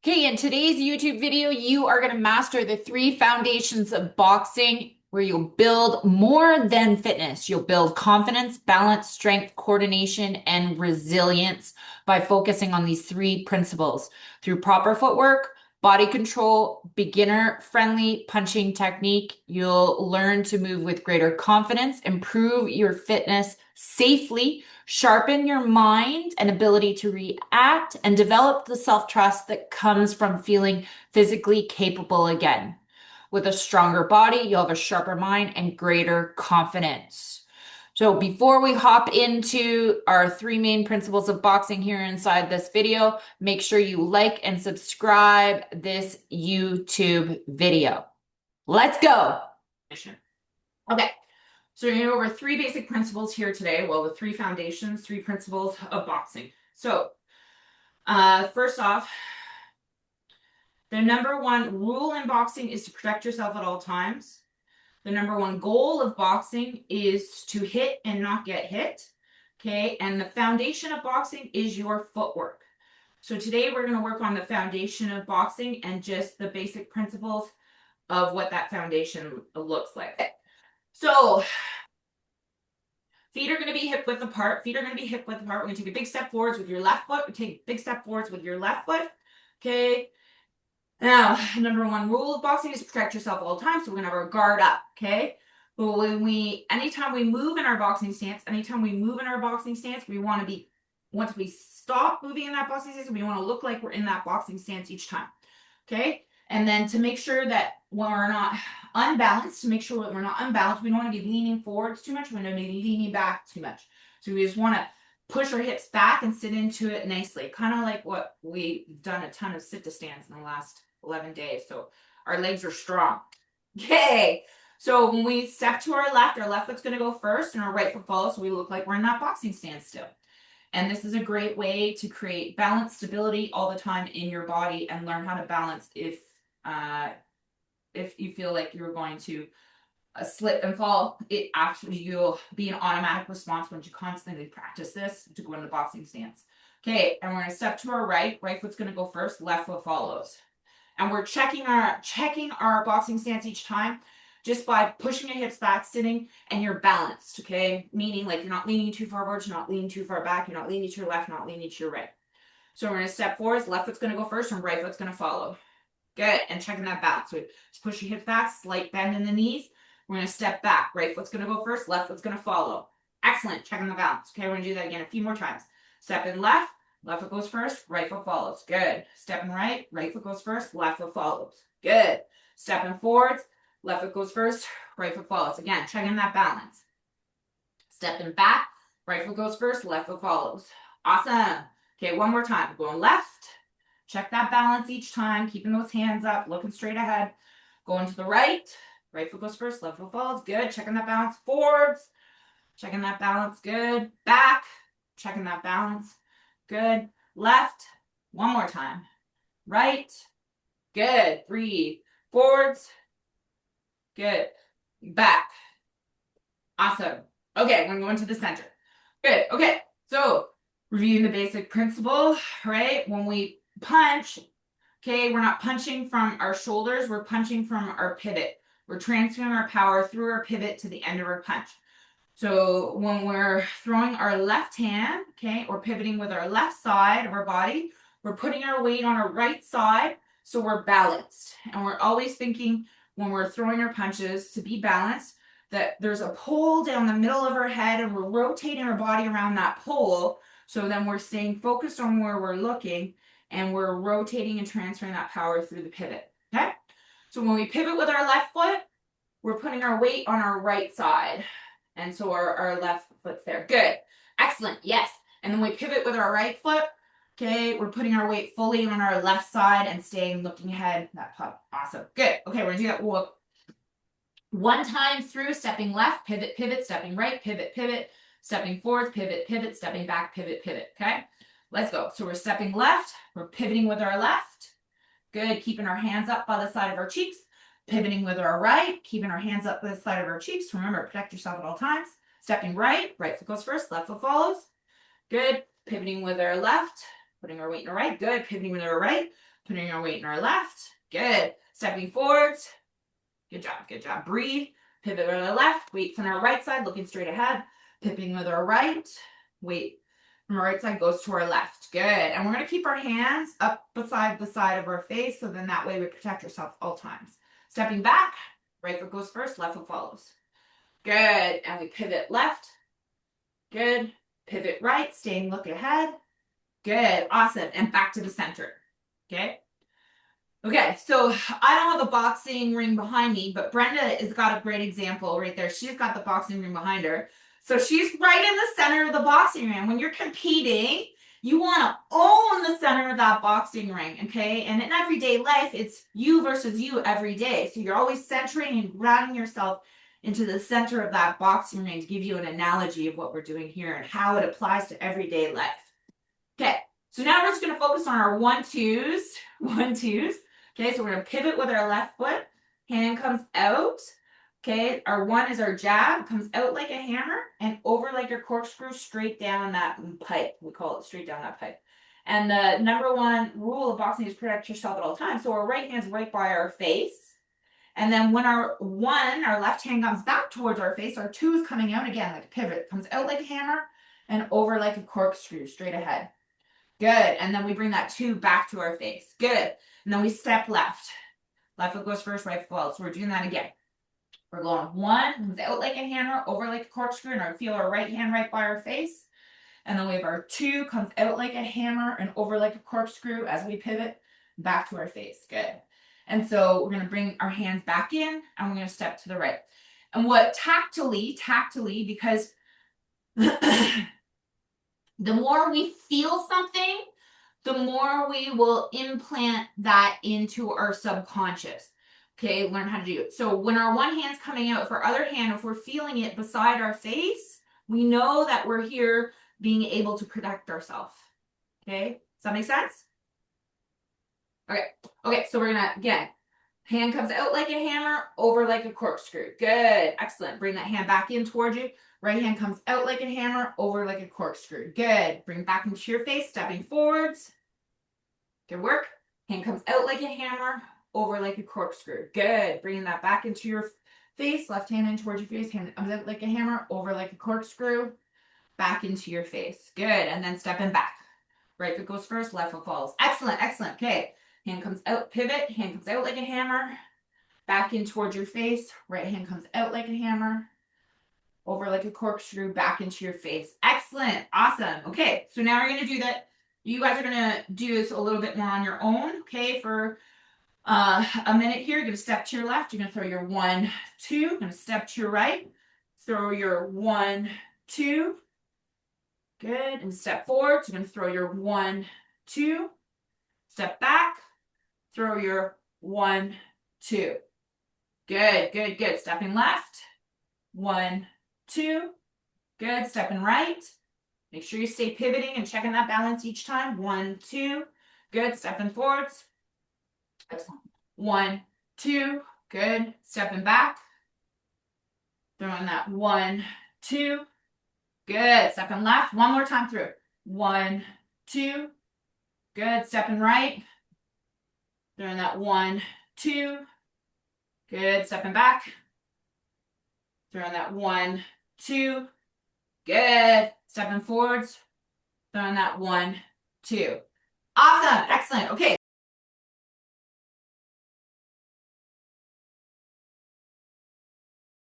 Okay, in today's YouTube video, you are going to master the three foundations of boxing where you'll build more than fitness. You'll build confidence, balance, strength, coordination, and resilience by focusing on these three principles through proper footwork, body control, beginner-friendly punching technique. You'll learn to move with greater confidence, improve your fitness safely, sharpen your mind and ability to react, and develop the self-trust that comes from feeling physically capable again. With a stronger body, you'll have a sharper mind and greater confidence. So before we hop into our three main principles of boxing here inside this video, make sure you like and subscribe this YouTube video. Let's go. Okay. So we're going to go over three basic principles here today. Well, the three foundations, three principles of boxing. So first off, the number one rule in boxing is to protect yourself at all times. The number one goal of boxing is to hit and not get hit. Okay, and the foundation of boxing is your footwork. So today we're going to work on the foundation of boxing and just the basic principles of what that foundation looks like. So feet are going to be hip width apart. Feet are going to be hip width apart. We're going to take a big step forwards with your left foot. We take a big step forwards with your left foot. Okay. Now, number one rule of boxing is to protect yourself all the time. So we're going to have our guard up. Okay. But anytime we move in our boxing stance, we want to be, once we stop moving in that boxing stance, we want to look like we're in that boxing stance each time. Okay. And then to make sure that when we're not unbalanced, we don't want to be leaning forwards too much. We don't want to be leaning back too much. So we just want to push our hips back and sit into it nicely. Kind of like what we've done a ton of sit-to stands in the last 11 days. So our legs are strong. Okay. So when we step to our left foot's going to go first and our right foot follows. So we look like we're in that boxing stance still. And this is a great way to create balance, stability all the time in your body and learn how to balance if you feel like you're going to slip and fall. You'll be an automatic response once you constantly practice this to go into boxing stance. Okay, and we're going to step to our right foot's going to go first, left foot follows. And we're checking our boxing stance each time just by pushing your hips back, sitting, and you're balanced, okay? Meaning like you're not leaning too far forward, you're not leaning too far back, you're not leaning to your left, not leaning to your right. So we're going to step forwards, left foot's going to go first, and right foot's going to follow. Good, and checking that balance. So just push your hips back, slight bend in the knees. We're going to step back. Right foot's going to go first, left foot's going to follow. Excellent, checking the balance. Okay, we're going to do that again a few more times. Step in left foot goes first, right foot follows. Good. Step in right foot goes first, left foot follows. Good. Step in forwards, left foot goes first, right foot follows. Again, checking that balance. Step in back, right foot goes first, left foot follows. Awesome. Okay, one more time. We're going left. Check that balance each time, keeping those hands up, looking straight ahead. Going to the right foot goes first, left foot follows. Good. Checking that balance. Forwards. Checking that balance. Good. Back. Checking that balance. Good. Left. One more time. Right. Good. Breathe. Forwards. Good. Back. Awesome. Okay, we're going to go into the center. Good. Okay, so reviewing the basic principle, right? When we punch, okay, we're not punching from our shoulders, we're punching from our pivot. We're transferring our power through our pivot to the end of our punch. So when we're throwing our left hand, okay, or pivoting with our left side of our body, we're putting our weight on our right side so we're balanced. And we're always thinking when we're throwing our punches to be balanced that there's a pole down the middle of our head and we're rotating our body around that pole. So then we're staying focused on where we're looking and we're rotating and transferring that power through the pivot, okay? So when we pivot with our left foot, we're putting our weight on our right side. And so our left foot's there. Good. Excellent. Yes. And then we pivot with our right foot. Okay. We're putting our weight fully on our left side and staying looking ahead. That pop. Awesome. Good. Okay. We're going to do that one time through, stepping left, pivot, pivot, stepping right, pivot, pivot, stepping forward, pivot, pivot, stepping back, pivot, pivot. Okay. Let's go. So we're stepping left. We're pivoting with our left. Good. Keeping our hands up by the side of our cheeks. Pivoting with our right. Keeping our hands up by the side of our cheeks. Remember, protect yourself at all times. Stepping right. Right foot goes first. Left foot follows. Good. Pivoting with our left. Putting our weight in our right. Good. Pivoting with our right. Putting our weight in our left. Good. Stepping forwards. Good job. Good job. Breathe. Pivot with our left. Weight from our right side, looking straight ahead. Pivoting with our right. Weight from our right side goes to our left. Good. And we're going to keep our hands up beside the side of our face, so then that way we protect ourselves all times. Stepping back. Right foot goes first, left foot follows. Good. And we pivot left. Good. Pivot right. Staying look ahead. Good. Awesome. And back to the center. Okay. Okay, so I don't have a boxing ring behind me, but Brenda has got a great example right there. She's got the boxing ring behind her. So she's right in the center of the boxing ring. When you're competing, you want to own the center of that boxing ring, okay? And in everyday life, it's you versus you every day. So you're always centering and grounding yourself into the center of that boxing ring to give you an analogy of what we're doing here and how it applies to everyday life. Okay, so now we're just going to focus on our 1-2s. 1-2s. Okay, so we're going to pivot with our left foot. Hand comes out. Okay, our 1 is our jab. Comes out like a hammer and over like a corkscrew, straight down that pipe. We call it straight down that pipe. And the number 1 rule of boxing is protect yourself at all times. So our right hand's right by our face. And then when our 1, our left hand comes back towards our face, our 2 is coming out again like a pivot. Comes out like a hammer and over like a corkscrew, straight ahead. Good. And then we bring that 2 back to our face. Good. And then we step left. Left foot goes first, right foot follows. So we're doing that again. We're going 1, comes out like a hammer, over like a corkscrew, and we feel our right hand right by our face. And then we have our 2, comes out like a hammer and over like a corkscrew as we pivot back to our face. Good. And so we're going to bring our hands back in and we're going to step to the right. And what tactily, because the more we feel something, the more we will implant that into our subconscious. Okay, learn how to do it. So when our 1 hand's coming out, if our other hand, if we're feeling it beside our face, we know that we're here being able to protect ourselves. Okay, does that make sense? Okay, so we're gonna, again, hand comes out like a hammer, over like a corkscrew. Good, excellent. Bring that hand back in towards you. Right hand comes out like a hammer, over like a corkscrew. Good. Bring back into your face, stepping forwards. Good work. Hand comes out like a hammer, over like a corkscrew. Good. Bringing that back into your face. Left hand in towards your face. Hand comes out like a hammer, over like a corkscrew. Back into your face. Good. And then stepping back. Right foot goes first, left foot follows. Excellent, excellent. Okay. Hand comes out, pivot. Hand comes out like a hammer. Back in towards your face. Right hand comes out like a hammer. Over like a corkscrew, back into your face. Excellent. Awesome. Okay. So now we're going to do that. You guys are going to do this a little bit more on your own. Okay. For a minute here, you're going to step to your left. You're going to throw your 1, 2. You're going to step to your right. Throw your 1, 2. Good. And step forward. So you're going to throw your 1, 2. Step back. Throw your 1, 2. Good, good, good. Stepping left. 1, 2. Good. Stepping right. Make sure you stay pivoting and checking that balance each time. 1, 2. Good. Stepping forwards. Excellent. 1, 2. Good. Stepping back. Throwing that 1, 2. Good. Stepping left. One more time through. 1, 2. Good. Stepping right. Throwing that 1, 2. Good. Stepping back. Throwing that 1, 2. Good. Stepping forwards. Throwing that 1, 2. Awesome. Excellent. Okay.